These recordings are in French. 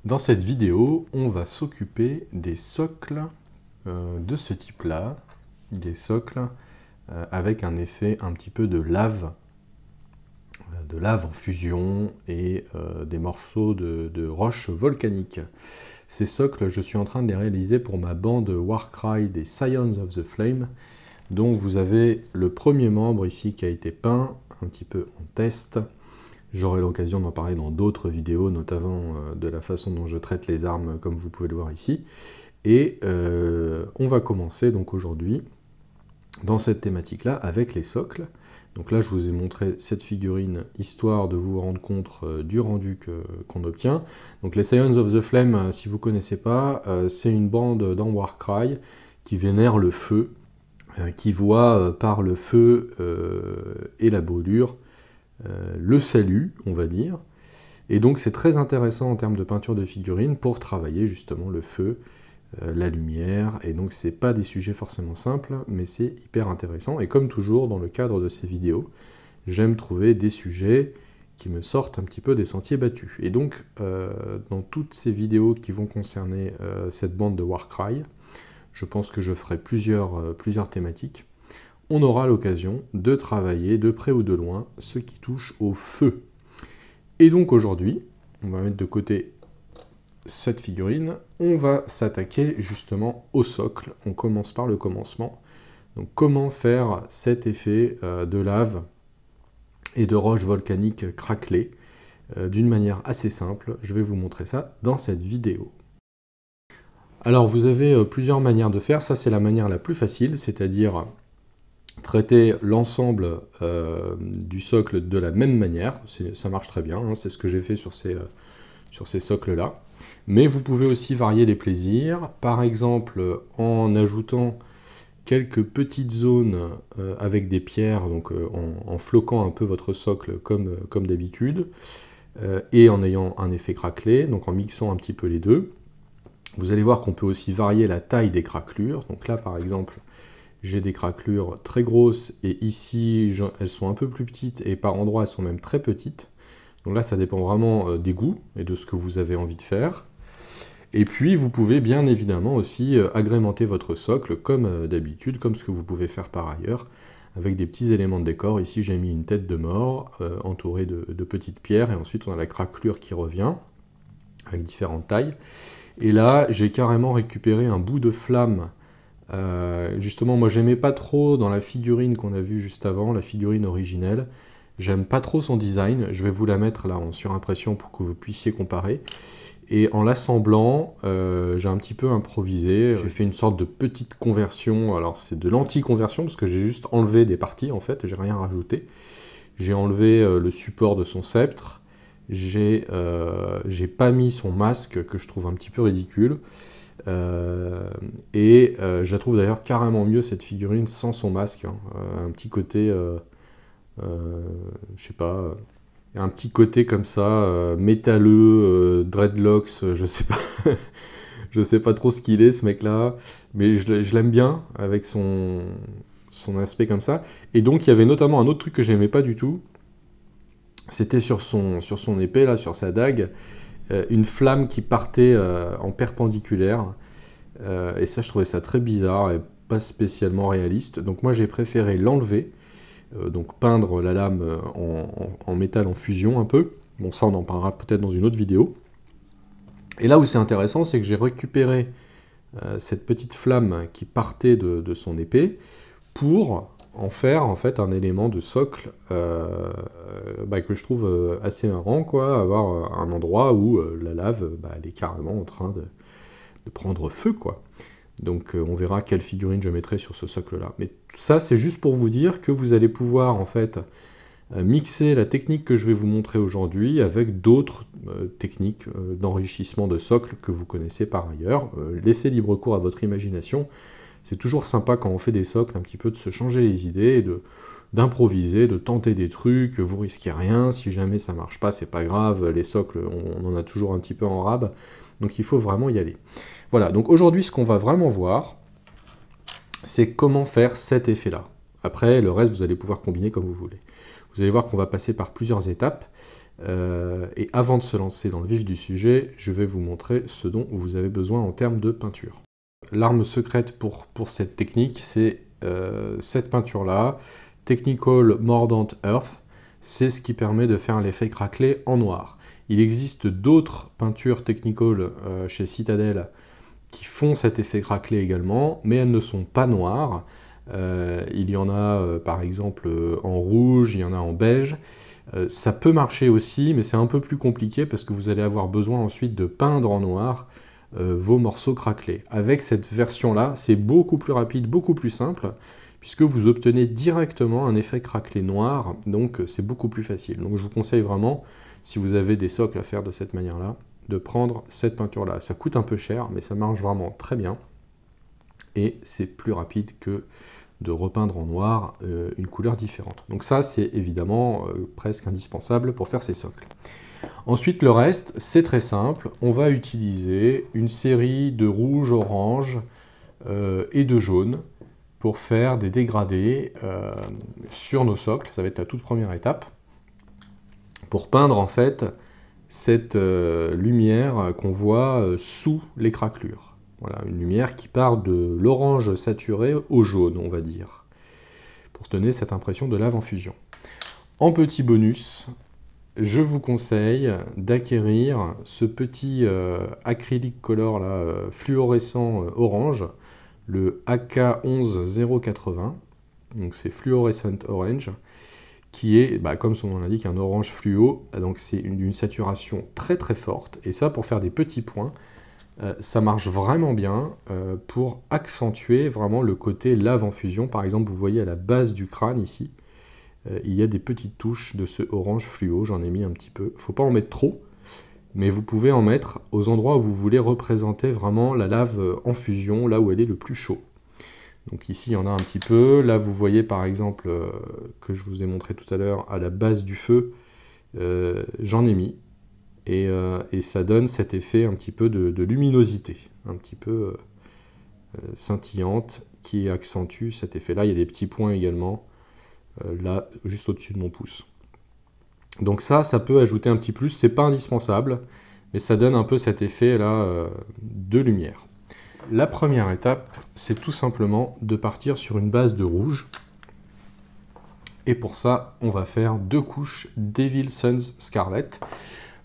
Dans cette vidéo, on va s'occuper des socles de ce type-là, des socles avec un effet un petit peu de lave en fusion et des morceaux de roches volcaniques. Ces socles, je suis en train de les réaliser pour ma bande Warcry des Scions of the Flame. Donc vous avez le premier membre ici qui a été peint, un petit peu en test. J'aurai l'occasion d'en parler dans d'autres vidéos, notamment de la façon dont je traite les armes, comme vous pouvez le voir ici. Et on va commencer donc aujourd'hui dans cette thématique-là avec les socles. Donc là, je vous ai montré cette figurine, histoire de vous rendre compte du rendu qu'on obtient. Donc les Scions of the Flame, si vous ne connaissez pas, c'est une bande dans Warcry qui vénère le feu, qui voit par le feu et la brûlure le salut, on va dire. Et donc c'est très intéressant en termes de peinture de figurines pour travailler justement le feu, la lumière, et donc c'est pas des sujets forcément simples, mais c'est hyper intéressant. Et comme toujours dans le cadre de ces vidéos, j'aime trouver des sujets qui me sortent un petit peu des sentiers battus. Et donc dans toutes ces vidéos qui vont concerner cette bande de Warcry, je pense que je ferai plusieurs thématiques. On aura l'occasion de travailler de près ou de loin ce qui touche au feu. Et donc aujourd'hui, on va mettre de côté cette figurine, on va s'attaquer justement au socle. On commence par le commencement. Donc comment faire cet effet de lave et de roches volcaniques craquelées d'une manière assez simple. Je vais vous montrer ça dans cette vidéo. Alors vous avez plusieurs manières de faire. Ça c'est la manière la plus facile, c'est-à-dire traiter l'ensemble du socle de la même manière. Ça marche très bien, hein, c'est ce que j'ai fait sur ces socles-là. Mais vous pouvez aussi varier les plaisirs, par exemple en ajoutant quelques petites zones avec des pierres, donc en floquant un peu votre socle comme d'habitude, et en ayant un effet craquelé, donc en mixant un petit peu les deux. Vous allez voir qu'on peut aussi varier la taille des craquelures. Donc là, par exemple, j'ai des craquelures très grosses, et ici, elles sont un peu plus petites, et par endroits, elles sont même très petites. Donc là, ça dépend vraiment des goûts et de ce que vous avez envie de faire. Et puis, vous pouvez bien évidemment aussi agrémenter votre socle comme d'habitude, comme ce que vous pouvez faire par ailleurs, avec des petits éléments de décor. Ici, j'ai mis une tête de mort entourée de petites pierres, et ensuite, on a la craquelure qui revient, avec différentes tailles. Et là, j'ai carrément récupéré un bout de flamme. Justement, moi, j'aimais pas trop dans la figurine qu'on a vue juste avant, la figurine originelle. J'aime pas trop son design. Je vais vous la mettre là en surimpression pour que vous puissiez comparer. Et en l'assemblant, j'ai un petit peu improvisé. J'ai fait une sorte de petite conversion. Alors, c'est de l'anti-conversion parce que j'ai juste enlevé des parties en fait, j'ai rien rajouté. J'ai enlevé le support de son sceptre. J'ai pas mis son masque que je trouve un petit peu ridicule. Je la trouve d'ailleurs carrément mieux cette figurine sans son masque, hein. Un petit côté, je sais pas, un petit côté comme ça, métalleux, dreadlocks, je sais pas, je sais pas trop ce qu'il est ce mec-là, mais je l'aime bien avec son aspect comme ça. Et donc il y avait notamment un autre truc que j'aimais pas du tout, c'était sur son épée là, sur sa dague. Une flamme qui partait en perpendiculaire, et ça je trouvais ça très bizarre et pas spécialement réaliste, donc moi j'ai préféré l'enlever, donc peindre la lame en métal en fusion un peu. Bon, ça on en parlera peut-être dans une autre vidéo. Et là où c'est intéressant, c'est que j'ai récupéré cette petite flamme qui partait de son épée pour en faire en fait un élément de socle que je trouve assez marrant, quoi, avoir un endroit où la lave elle est carrément en train de prendre feu, quoi. Donc on verra quelle figurine je mettrai sur ce socle-là. Mais ça, c'est juste pour vous dire que vous allez pouvoir en fait mixer la technique que je vais vous montrer aujourd'hui avec d'autres techniques d'enrichissement de socle que vous connaissez par ailleurs. Laissez libre cours à votre imagination. C'est toujours sympa quand on fait des socles un petit peu de se changer les idées, d'improviser, de tenter des trucs. Vous risquez rien. Si jamais ça marche pas, c'est pas grave. Les socles, on en a toujours un petit peu en rab. Donc il faut vraiment y aller. Voilà, donc aujourd'hui, ce qu'on va vraiment voir, c'est comment faire cet effet-là. Après, le reste, vous allez pouvoir combiner comme vous voulez. Vous allez voir qu'on va passer par plusieurs étapes. Et avant de se lancer dans le vif du sujet, je vais vous montrer ce dont vous avez besoin en termes de peinture. L'arme secrète pour cette technique, c'est cette peinture-là, Technical Mordant Earth. C'est ce qui permet de faire l'effet craquelé en noir. Il existe d'autres peintures Technical chez Citadel qui font cet effet craquelé également, mais elles ne sont pas noires. Il y en a par exemple en rouge, il y en a en beige. Ça peut marcher aussi, mais c'est un peu plus compliqué parce que vous allez avoir besoin ensuite de peindre en noir vos morceaux craquelés. Avec cette version-là, c'est beaucoup plus rapide, beaucoup plus simple, puisque vous obtenez directement un effet craquelé noir, donc c'est beaucoup plus facile. Donc je vous conseille vraiment, si vous avez des socles à faire de cette manière-là, de prendre cette peinture-là. Ça coûte un peu cher, mais ça marche vraiment très bien, et c'est plus rapide que de repeindre en noir une couleur différente. Donc ça, c'est évidemment presque indispensable pour faire ces socles. Ensuite, le reste, c'est très simple. On va utiliser une série de rouge, orange et de jaune pour faire des dégradés sur nos socles. Ça va être la toute première étape. Pour peindre, en fait, cette lumière qu'on voit sous les craquelures. Voilà, une lumière qui part de l'orange saturé au jaune, on va dire, pour se donner cette impression de lave en fusion. En petit bonus, je vous conseille d'acquérir ce petit acrylic color là, fluorescent orange, le AK11080, donc c'est Fluorescent Orange, qui est, comme son nom l'indique, un orange fluo, donc c'est d'une saturation très très forte, et ça pour faire des petits points, ça marche vraiment bien pour accentuer vraiment le côté lave en fusion. Par exemple, vous voyez à la base du crâne ici, il y a des petites touches de ce orange fluo, j'en ai mis un petit peu. Il ne faut pas en mettre trop, mais vous pouvez en mettre aux endroits où vous voulez représenter vraiment la lave en fusion, là où elle est le plus chaud. Donc ici, il y en a un petit peu. Là, vous voyez par exemple, que je vous ai montré tout à l'heure, à la base du feu, j'en ai mis. Et ça donne cet effet un petit peu de luminosité, un petit peu scintillante, qui accentue cet effet-là. Il y a des petits points également, là, juste au-dessus de mon pouce. Donc ça peut ajouter un petit plus, c'est pas indispensable, mais ça donne un peu cet effet-là de lumière. La première étape, c'est tout simplement de partir sur une base de rouge. Et pour ça, on va faire 2 couches Devil Sons Scarlet.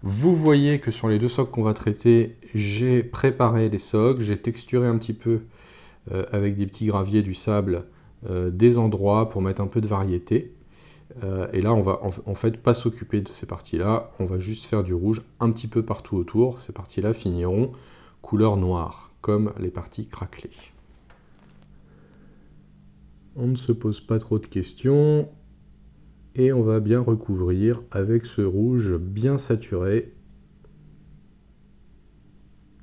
Vous voyez que sur les 2 socles qu'on va traiter, j'ai préparé les socles, j'ai texturé un petit peu avec des petits graviers du sable des endroits pour mettre un peu de variété. Et là, on va en fait pas s'occuper de ces parties-là, on va juste faire du rouge un petit peu partout autour. Ces parties-là finiront couleur noire, comme les parties craquelées. On ne se pose pas trop de questions. Et on va bien recouvrir avec ce rouge bien saturé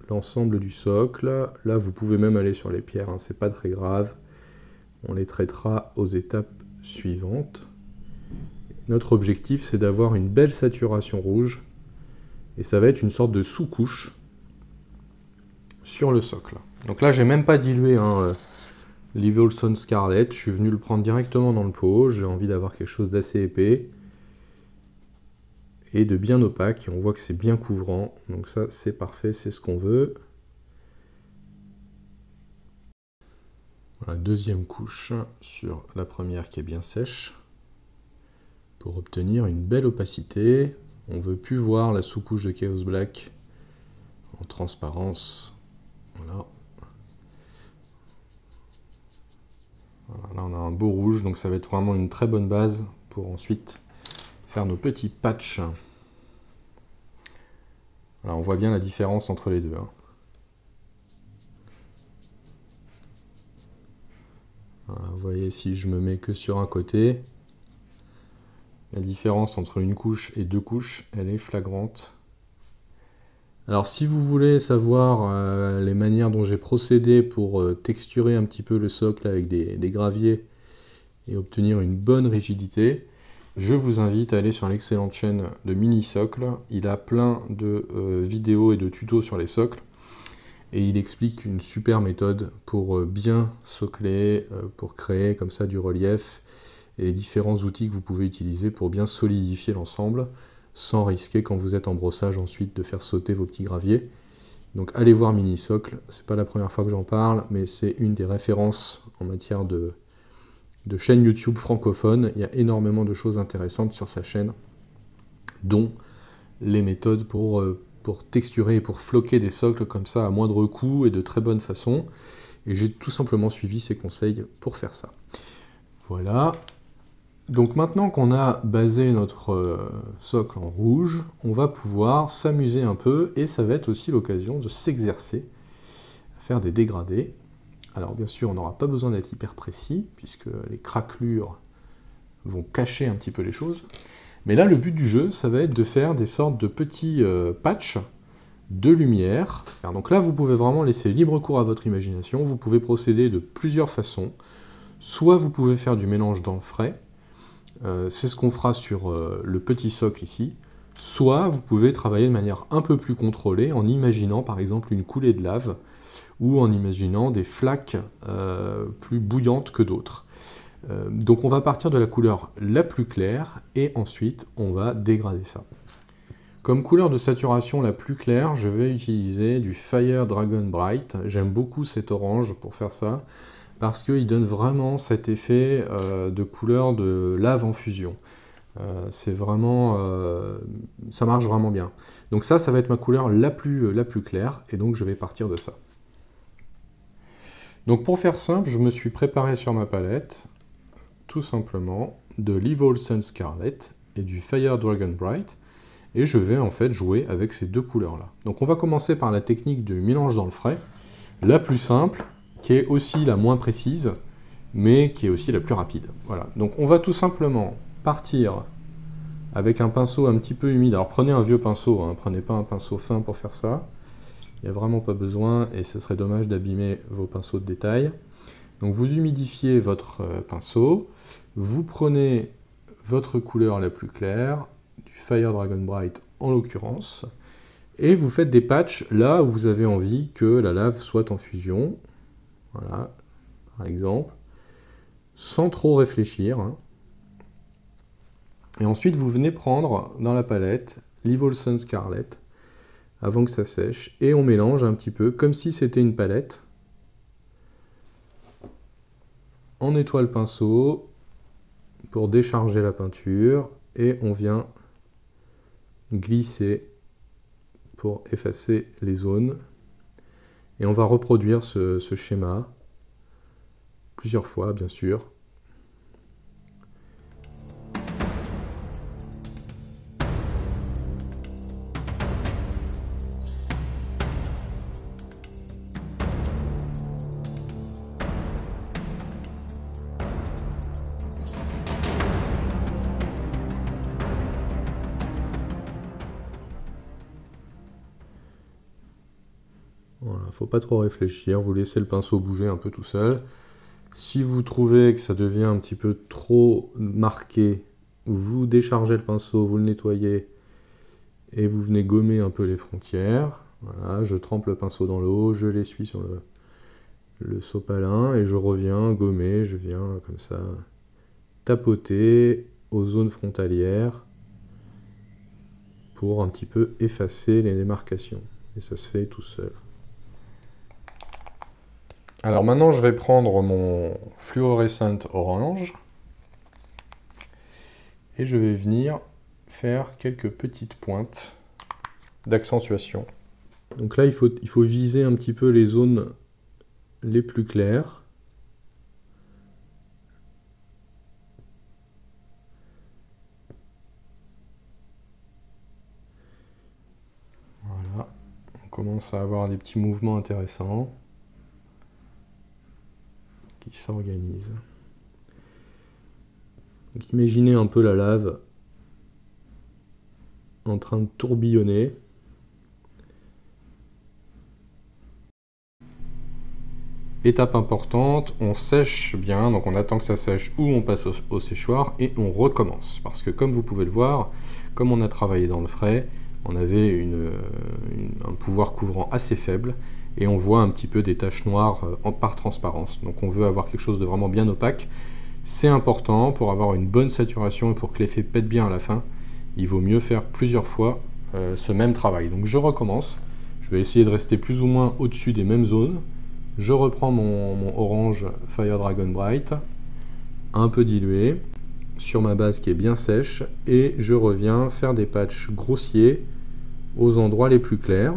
l'ensemble du socle. Là, vous pouvez même aller sur les pierres, hein, c'est pas très grave. On les traitera aux étapes suivantes. Notre objectif, c'est d'avoir une belle saturation rouge. Et ça va être une sorte de sous-couche sur le socle. Donc là, j'ai même pas dilué l'Evil Sons Scarlet, je suis venu le prendre directement dans le pot, j'ai envie d'avoir quelque chose d'assez épais et de bien opaque, et on voit que c'est bien couvrant, donc ça c'est parfait, c'est ce qu'on veut. Voilà, deuxième couche sur la première qui est bien sèche, pour obtenir une belle opacité. On ne veut plus voir la sous-couche de Chaos Black en transparence, voilà. Voilà, là on a un beau rouge, donc ça va être vraiment une très bonne base pour ensuite faire nos petits patchs. Voilà, on voit bien la différence entre les deux. Hein. Voilà, vous voyez, si je me mets que sur un côté, la différence entre une couche et 2 couches, elle est flagrante. Alors si vous voulez savoir les manières dont j'ai procédé pour texturer un petit peu le socle avec des graviers et obtenir une bonne rigidité, je vous invite à aller sur l'excellente chaîne de Mini Socle. Il a plein de vidéos et de tutos sur les socles et il explique une super méthode pour bien socler, pour créer comme ça du relief et les différents outils que vous pouvez utiliser pour bien solidifier l'ensemble. sans risquer quand vous êtes en brossage ensuite de faire sauter vos petits graviers. Donc allez voir Minisocle, c'est pas la première fois que j'en parle, mais c'est une des références en matière de chaîne YouTube francophone. Il y a énormément de choses intéressantes sur sa chaîne, dont les méthodes pour texturer et pour floquer des socles comme ça à moindre coût et de très bonne façon. Et j'ai tout simplement suivi ses conseils pour faire ça. Voilà. Donc maintenant qu'on a basé notre socle en rouge, on va pouvoir s'amuser un peu et ça va être aussi l'occasion de s'exercer à faire des dégradés. Alors bien sûr, on n'aura pas besoin d'être hyper précis puisque les craquelures vont cacher un petit peu les choses. Mais là, le but du jeu, ça va être de faire des sortes de petits patchs de lumière. Alors, donc là, vous pouvez vraiment laisser libre cours à votre imagination. Vous pouvez procéder de plusieurs façons. Soit vous pouvez faire du mélange dans le frais. C'est ce qu'on fera sur le petit socle ici. Soit vous pouvez travailler de manière un peu plus contrôlée en imaginant par exemple une coulée de lave ou en imaginant des flaques plus bouillantes que d'autres. Donc on va partir de la couleur la plus claire et ensuite on va dégrader ça. Comme couleur de saturation la plus claire, je vais utiliser du Fire Dragon Bright. J'aime beaucoup cet orange pour faire ça, parce qu'il donne vraiment cet effet de couleur de lave en fusion. C'est vraiment, ça marche vraiment bien. Donc ça va être ma couleur la plus claire, et donc je vais partir de ça. Donc pour faire simple, je me suis préparé sur ma palette, tout simplement, de l'Evolsen Scarlet et du Fire Dragon Bright, et je vais en fait jouer avec ces deux couleurs-là. Donc on va commencer par la technique du mélange dans le frais, la plus simple, qui est aussi la moins précise, mais qui est aussi la plus rapide. Voilà. Donc on va tout simplement partir avec un pinceau un petit peu humide. Alors prenez un vieux pinceau, hein, prenez pas un pinceau fin pour faire ça. Il n'y a vraiment pas besoin, et ce serait dommage d'abîmer vos pinceaux de détail. Donc vous humidifiez votre pinceau, vous prenez votre couleur la plus claire, du Fire Dragon Bright en l'occurrence, et vous faites des patchs là où vous avez envie que la lave soit en fusion. Voilà, par exemple, sans trop réfléchir. Hein. Et ensuite, vous venez prendre dans la palette l'Evolsen Scarlet, avant que ça sèche, et on mélange un petit peu, comme si c'était une palette. On nettoie le pinceau pour décharger la peinture, et on vient glisser pour effacer les zones. Et on va reproduire ce schéma plusieurs fois, bien sûr. Voilà, faut pas trop réfléchir, vous laissez le pinceau bouger un peu tout seul. Si vous trouvez que ça devient un petit peu trop marqué, vous déchargez le pinceau, vous le nettoyez et vous venez gommer un peu les frontières. Voilà, je trempe le pinceau dans l'eau, je l'essuie sur le sopalin et je reviens gommer, je viens comme ça tapoter aux zones frontalières pour un petit peu effacer les démarcations. Et ça se fait tout seul. Alors maintenant, je vais prendre mon fluorescent orange et je vais venir faire quelques petites pointes d'accentuation. Donc là, il faut viser un petit peu les zones les plus claires. Voilà, on commence à avoir des petits mouvements intéressants qui s'organisent. Donc imaginez un peu la lave en train de tourbillonner. Étape importante, on sèche bien, donc on attend que ça sèche ou on passe au séchoir et on recommence. Parce que comme vous pouvez le voir, comme on a travaillé dans le frais, on avait un pouvoir couvrant assez faible et on voit un petit peu des taches noires par transparence. Donc on veut avoir quelque chose de vraiment bien opaque. C'est important pour avoir une bonne saturation et pour que l'effet pète bien à la fin. il vaut mieux faire plusieurs fois ce même travail. Donc je recommence, je vais essayer de rester plus ou moins au-dessus des mêmes zones. Je reprends mon orange Fire Dragon Bright, un peu dilué, sur ma base qui est bien sèche, et je reviens faire des patchs grossiers aux endroits les plus clairs.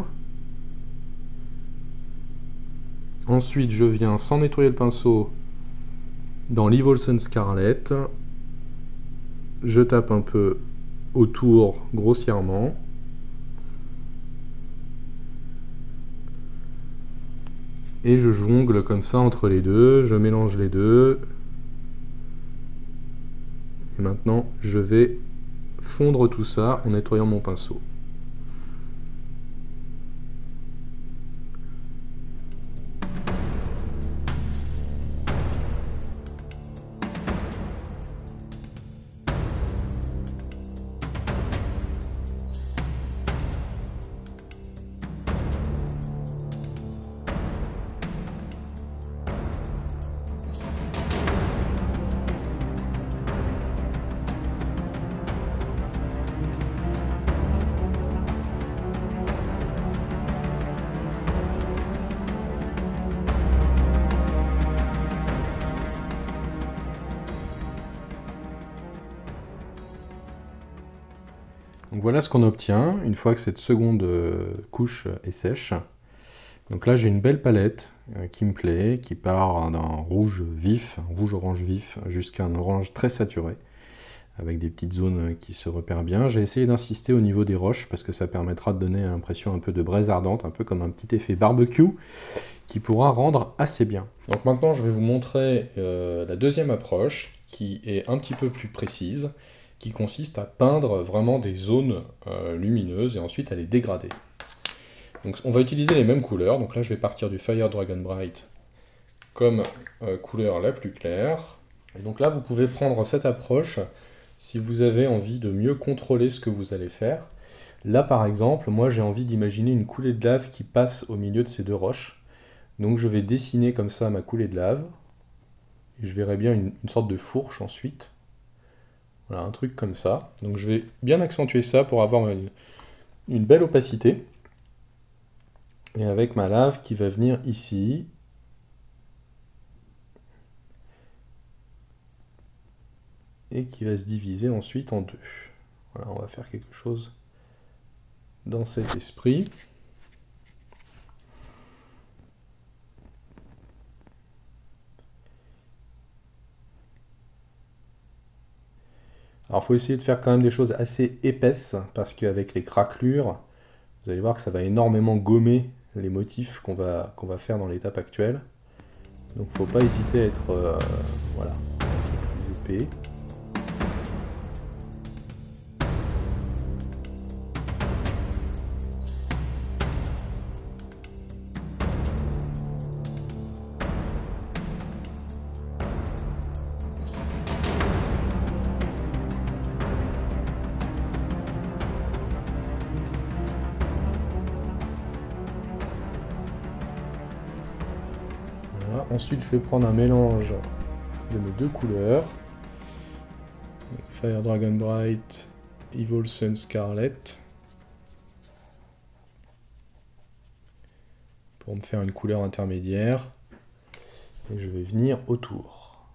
Ensuite, je viens, sans nettoyer le pinceau, dans l'Evolson Scarlet. Je tape un peu autour grossièrement. Et je jongle comme ça entre les deux, je mélange les deux. Et maintenant, je vais fondre tout ça en nettoyant mon pinceau. Donc voilà ce qu'on obtient une fois que cette seconde couche est sèche. Donc là j'ai une belle palette qui me plaît, qui part d'un rouge vif, un rouge-orange vif, jusqu'à un orange très saturé, avec des petites zones qui se repèrent bien. J'ai essayé d'insister au niveau des roches, parce que ça permettra de donner l'impression un peu de braise ardente, un peu comme un petit effet barbecue, qui pourra rendre assez bien. Donc maintenant je vais vous montrer la deuxième approche, qui est un petit peu plus précise, qui consiste à peindre vraiment des zones lumineuses et ensuite à les dégrader. Donc on va utiliser les mêmes couleurs, donc là je vais partir du Fire Dragon Bright comme couleur la plus claire. Et donc là vous pouvez prendre cette approche si vous avez envie de mieux contrôler ce que vous allez faire. Là par exemple, moi j'ai envie d'imaginer une coulée de lave qui passe au milieu de ces deux roches. Donc je vais dessiner comme ça ma coulée de lave. Et je verrai bien une sorte de fourche ensuite. Voilà, un truc comme ça. Donc je vais bien accentuer ça pour avoir une belle opacité. Et avec ma lave qui va venir ici. Et qui va se diviser ensuite en deux. Voilà, on va faire quelque chose dans cet esprit. Alors il faut essayer de faire quand même des choses assez épaisses, parce qu'avec les craquelures, vous allez voir que ça va énormément gommer les motifs qu'on va faire dans l'étape actuelle. Donc il ne faut pas hésiter à être voilà, plus épais. Voilà. Ensuite, je vais prendre un mélange de mes deux couleurs. Fire Dragon Bright, Evolson Scarlet. Pour me faire une couleur intermédiaire. Et je vais venir autour.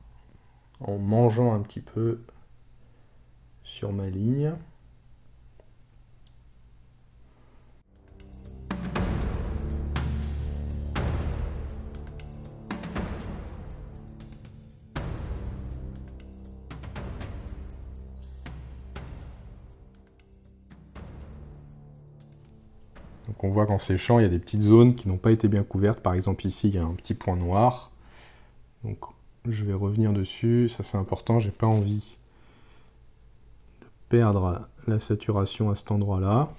En mangeant un petit peu sur ma ligne. Donc on voit qu'en séchant, il y a des petites zones qui n'ont pas été bien couvertes. Par exemple ici, il y a un petit point noir. Donc je vais revenir dessus, ça c'est important, j'ai pas envie de perdre la saturation à cet endroit-là.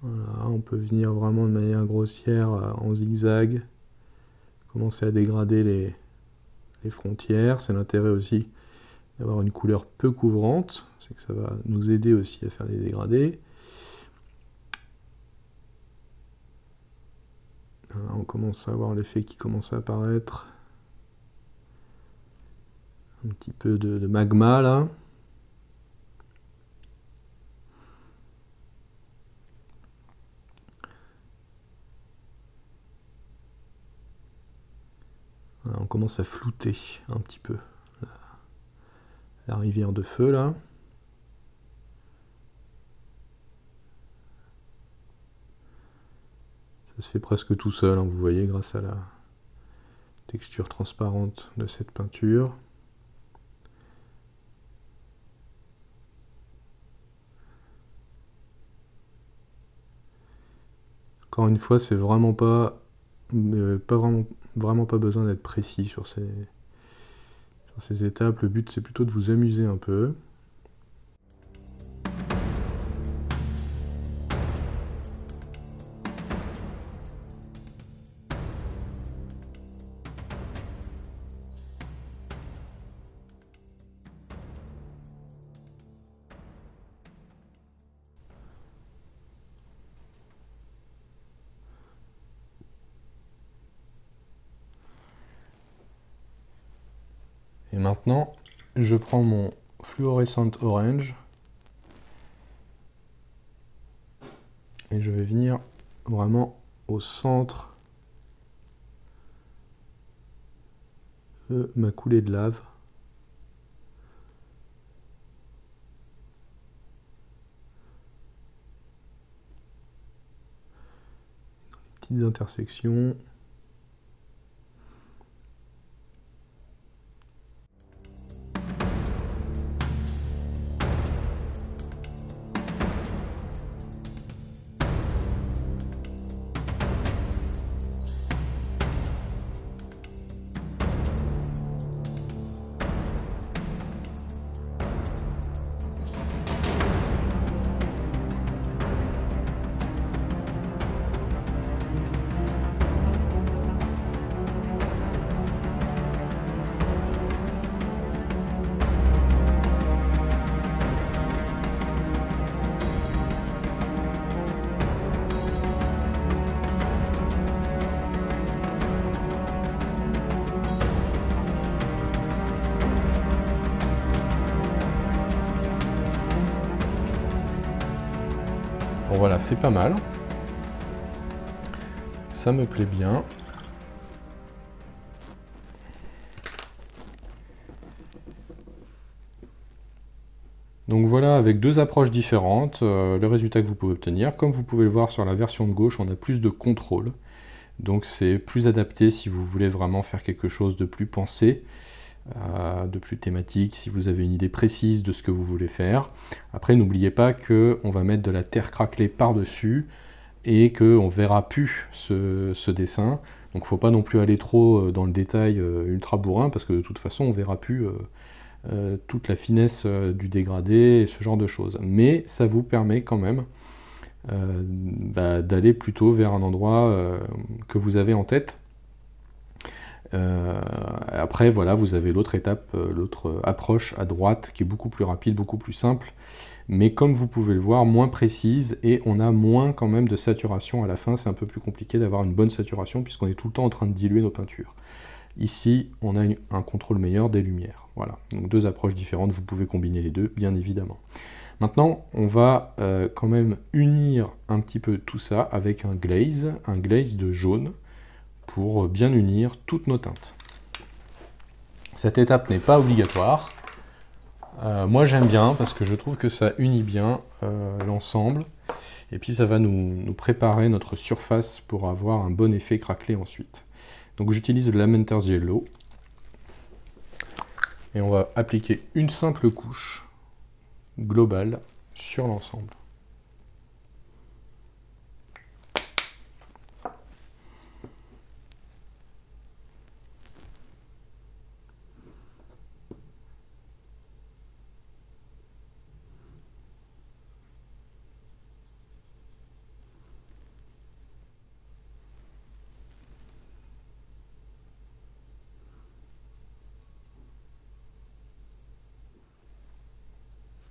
Voilà, on peut venir vraiment de manière grossière en zigzag, commencer à dégrader les frontières. C'est l'intérêt aussi d'avoir une couleur peu couvrante, c'est que ça va nous aider aussi à faire des dégradés. Voilà, on commence à avoir l'effet qui commence à apparaître. Un petit peu de magma là. commence à flouter un petit peu la rivière de feu là. Ça se fait presque tout seul, hein, vous voyez, grâce à la texture transparente de cette peinture. Encore une fois, c'est vraiment pas vraiment pas besoin d'être précis sur ces étapes. Le but, c'est plutôt de vous amuser un peu. Et maintenant, je prends mon Fluorescent Orange et je vais venir vraiment au centre de ma coulée de lave. Dans les petites intersections. Bon voilà, c'est pas mal. Ça me plaît bien. Donc voilà, avec deux approches différentes, le résultat que vous pouvez obtenir. Comme vous pouvez le voir sur la version de gauche, on a plus de contrôle. Donc c'est plus adapté si vous voulez vraiment faire quelque chose de plus pensé, de plus thématique, si vous avez une idée précise de ce que vous voulez faire. Après, n'oubliez pas qu'on va mettre de la terre craquelée par-dessus et qu'on ne verra plus ce dessin. Donc il ne faut pas non plus aller trop dans le détail ultra bourrin, parce que de toute façon, on ne verra plus toute la finesse du dégradé et ce genre de choses. Mais ça vous permet quand même d'aller plutôt vers un endroit que vous avez en tête. Après, voilà, vous avez l'autre étape, l'autre approche à droite qui est beaucoup plus rapide, beaucoup plus simple, mais comme vous pouvez le voir, moins précise, et on a moins quand même de saturation à la fin. C'est un peu plus compliqué d'avoir une bonne saturation puisqu'on est tout le temps en train de diluer nos peintures. Ici, on a un contrôle meilleur des lumières. Voilà, donc deux approches différentes, vous pouvez combiner les deux, bien évidemment. Maintenant, on va quand même unir un petit peu tout ça avec un glaze de jaune, pour bien unir toutes nos teintes. Cette étape n'est pas obligatoire. Moi j'aime bien parce que je trouve que ça unit bien l'ensemble. Et puis ça va nous préparer notre surface pour avoir un bon effet craquelé ensuite. Donc j'utilise le Lamenter's Yellow. Et on va appliquer une simple couche globale sur l'ensemble.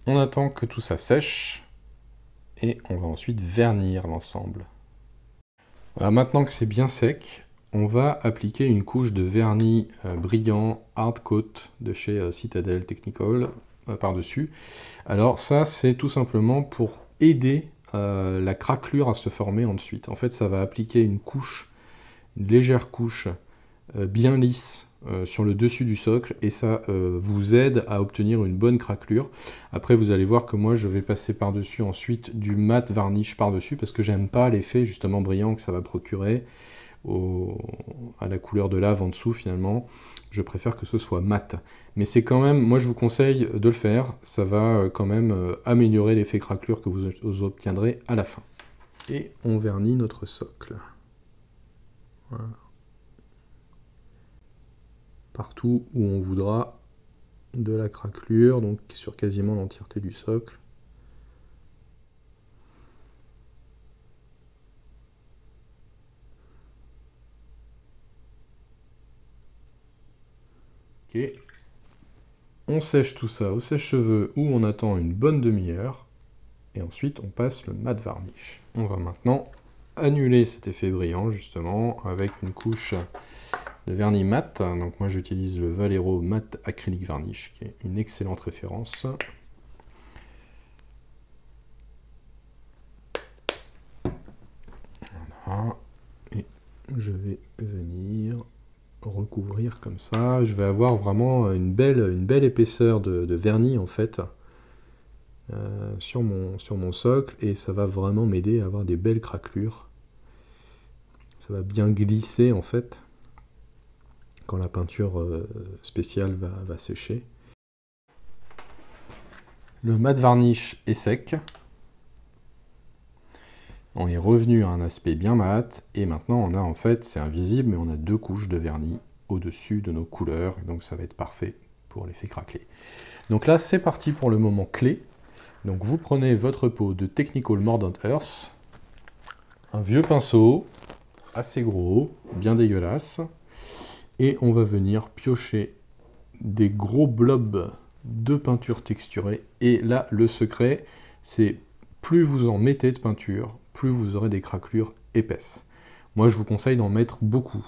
On attend que tout ça sèche et on va ensuite vernir l'ensemble. Voilà, maintenant que c'est bien sec, on va appliquer une couche de vernis brillant Hard Coat de chez Citadel Technical par-dessus. Alors ça, c'est tout simplement pour aider la craquelure à se former ensuite. En fait, ça va appliquer une légère couche bien lisse sur le dessus du socle et ça vous aide à obtenir une bonne craquelure. Après vous allez voir que moi je vais passer par-dessus ensuite du mat varnish par-dessus parce que j'aime pas l'effet justement brillant que ça va procurer à la couleur de lave en dessous finalement. Je préfère que ce soit mat. Mais c'est quand même, moi je vous conseille de le faire, ça va quand même améliorer l'effet craquelure que vous obtiendrez à la fin. Et on vernit notre socle. Voilà. Partout où on voudra de la craquelure, donc sur quasiment l'entièreté du socle. Ok. On sèche tout ça au sèche-cheveux où on attend une bonne demi-heure. Et ensuite on passe le mat varnish. On va maintenant annuler cet effet brillant justement avec une couche de vernis mat. Donc moi j'utilise le Valero Mat Acrylic Varnish qui est une excellente référence. Voilà. Et je vais venir recouvrir comme ça. Je vais avoir vraiment une belle épaisseur de vernis en fait sur mon socle et ça va vraiment m'aider à avoir des belles craquelures. Ça va bien glisser en fait quand la peinture spéciale va sécher. Le mat varnish est sec. On est revenu à un aspect bien mat et maintenant on a en fait, c'est invisible, mais on a 2 couches de vernis au-dessus de nos couleurs et donc ça va être parfait pour l'effet craquelé. Donc là c'est parti pour le moment clé. Donc vous prenez votre pot de Technical Mordant Earth, un vieux pinceau assez gros, bien dégueulasse, et on va venir piocher des gros blobs de peinture texturée. Et là, le secret, c'est plus vous en mettez de peinture, plus vous aurez des craquelures épaisses. Moi, je vous conseille d'en mettre beaucoup.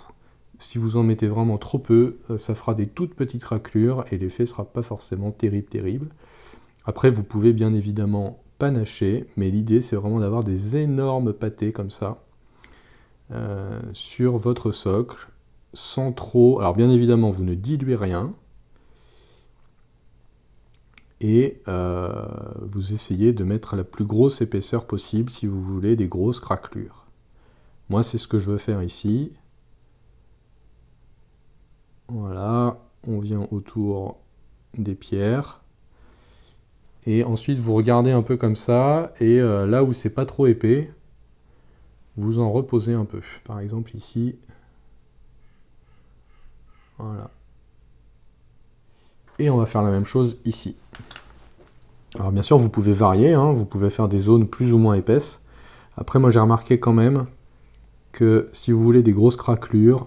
Si vous en mettez vraiment trop peu, ça fera des toutes petites craquelures et l'effet ne sera pas forcément terrible. Après, vous pouvez bien évidemment panacher, mais l'idée, c'est vraiment d'avoir des énormes pâtés comme ça sur votre socle, sans trop... Alors bien évidemment, vous ne diluez rien, et vous essayez de mettre la plus grosse épaisseur possible si vous voulez des grosses craquelures. Moi, c'est ce que je veux faire ici. Voilà, on vient autour des pierres, et ensuite vous regardez un peu comme ça, et là où c'est pas trop épais, vous en reposez un peu. Par exemple ici, voilà. Et on va faire la même chose ici. Alors bien sûr, vous pouvez varier, hein, vous pouvez faire des zones plus ou moins épaisses. Après, moi j'ai remarqué quand même que si vous voulez des grosses craquelures,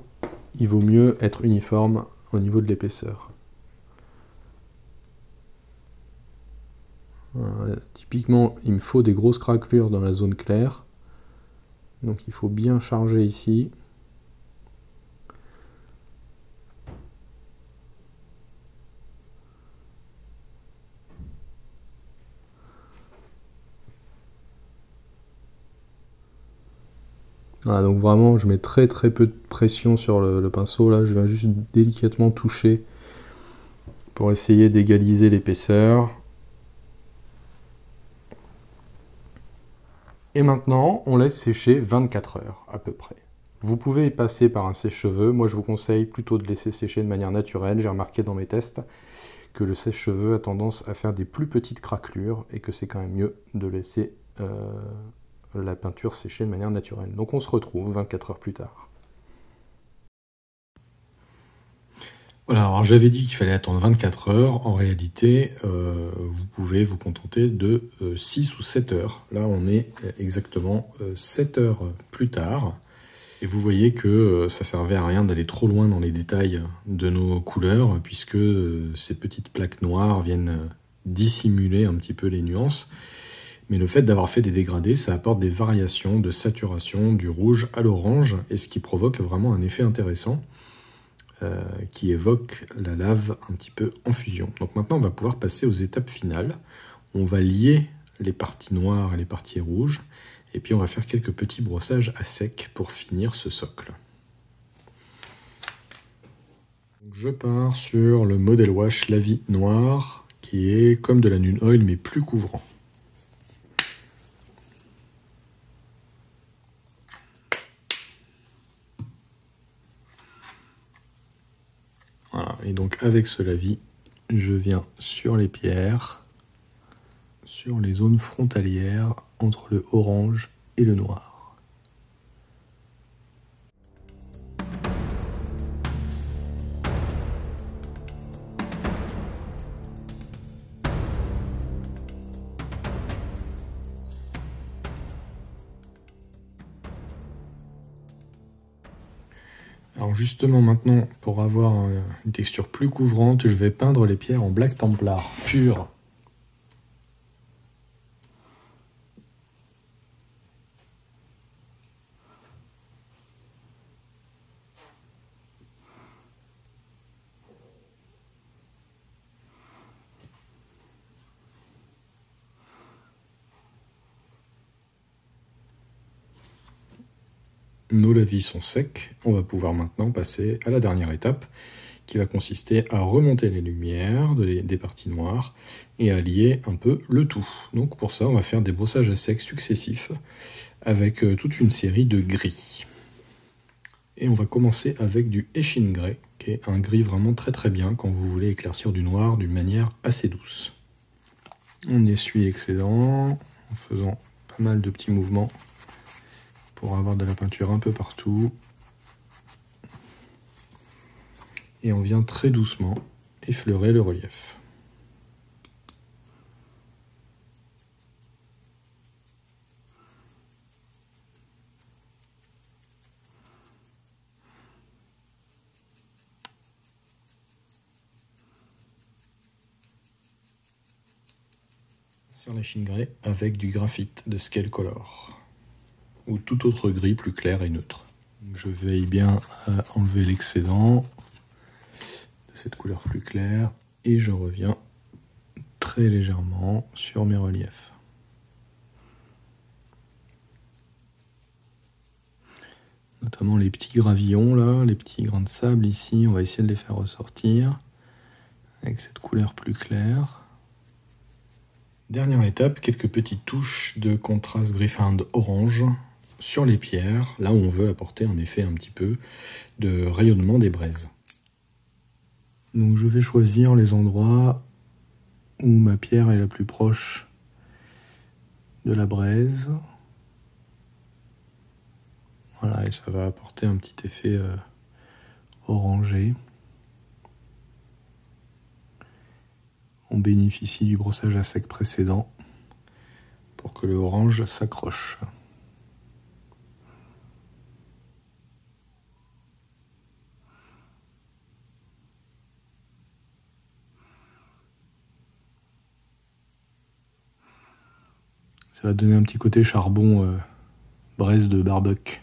il vaut mieux être uniforme au niveau de l'épaisseur. Voilà. Typiquement, il me faut des grosses craquelures dans la zone claire. Donc il faut bien charger ici. Voilà, donc vraiment, je mets très peu de pression sur le pinceau. Là, je viens juste délicatement toucher pour essayer d'égaliser l'épaisseur. Et maintenant, on laisse sécher 24 heures à peu près. Vous pouvez y passer par un sèche-cheveux. Moi, je vous conseille plutôt de laisser sécher de manière naturelle. J'ai remarqué dans mes tests que le sèche-cheveux a tendance à faire des plus petites craquelures et que c'est quand même mieux de laisser la peinture sécher de manière naturelle. Donc on se retrouve 24 heures plus tard. Voilà, alors j'avais dit qu'il fallait attendre 24 heures. En réalité, vous pouvez vous contenter de 6 ou 7 heures. Là, on est exactement 7 heures plus tard. Et vous voyez que ça servait à rien d'aller trop loin dans les détails de nos couleurs, puisque ces petites plaques noires viennent dissimuler un petit peu les nuances. Mais le fait d'avoir fait des dégradés, ça apporte des variations de saturation du rouge à l'orange, et ce qui provoque vraiment un effet intéressant, qui évoque la lave un petit peu en fusion. Donc maintenant, on va pouvoir passer aux étapes finales. On va lier les parties noires et les parties rouges, et puis on va faire quelques petits brossages à sec pour finir ce socle. Je pars sur le Model Wash La Vie noir, qui est comme de la Nune Oil mais plus couvrant. Voilà, et donc avec ce lavis, je viens sur les pierres, sur les zones frontalières entre le orange et le noir. Alors justement maintenant, pour avoir une texture plus couvrante, je vais peindre les pierres en Black Templar pur. Nos lavis sont secs, on va pouvoir maintenant passer à la dernière étape qui va consister à remonter les lumières des parties noires et à lier un peu le tout. Donc pour ça on va faire des brossages à sec successifs avec toute une série de gris. Et on va commencer avec du Eshin Grey, qui est un gris vraiment très bien quand vous voulez éclaircir du noir d'une manière assez douce. On essuie l'excédent en faisant pas mal de petits mouvements pour avoir de la peinture un peu partout. Et on vient très doucement effleurer le relief. Sur l'Eshin Grey avec du graphite de Scale Color ou tout autre gris plus clair et neutre. Je veille bien à enlever l'excédent de cette couleur plus claire et je reviens très légèrement sur mes reliefs. Notamment les petits gravillons là, les petits grains de sable ici, on va essayer de les faire ressortir avec cette couleur plus claire. Dernière étape, quelques petites touches de contraste Gryphonde orange sur les pierres, là où on veut apporter un effet un petit peu de rayonnement des braises. Donc je vais choisir les endroits où ma pierre est la plus proche de la braise. Voilà, et ça va apporter un petit effet orangé. On bénéficie du brossage à sec précédent pour que le orange s'accroche. Ça va donner un petit côté charbon braise de barbecue.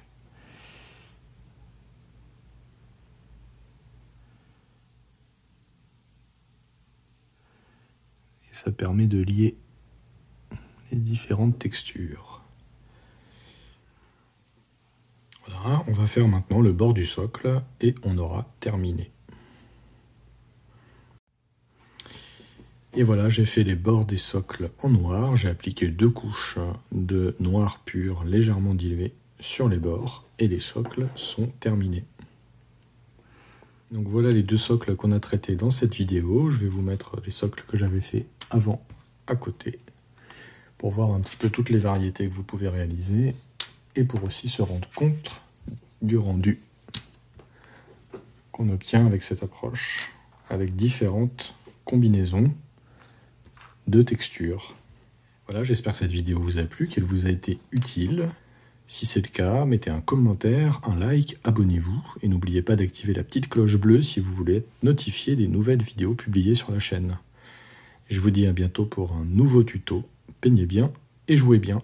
Et ça permet de lier les différentes textures. Voilà, on va faire maintenant le bord du socle et on aura terminé. Et voilà, j'ai fait les bords des socles en noir. J'ai appliqué 2 couches de noir pur légèrement dilué sur les bords et les socles sont terminés. Donc voilà les 2 socles qu'on a traités dans cette vidéo. Je vais vous mettre les socles que j'avais fait avant à côté pour voir un petit peu toutes les variétés que vous pouvez réaliser et pour aussi se rendre compte du rendu qu'on obtient avec cette approche, avec différentes combinaisons de textures. Voilà, j'espère que cette vidéo vous a plu, qu'elle vous a été utile. Si c'est le cas, mettez un commentaire, un like, abonnez-vous et n'oubliez pas d'activer la petite cloche bleue si vous voulez être notifié des nouvelles vidéos publiées sur la chaîne. Je vous dis à bientôt pour un nouveau tuto. Peignez bien et jouez bien.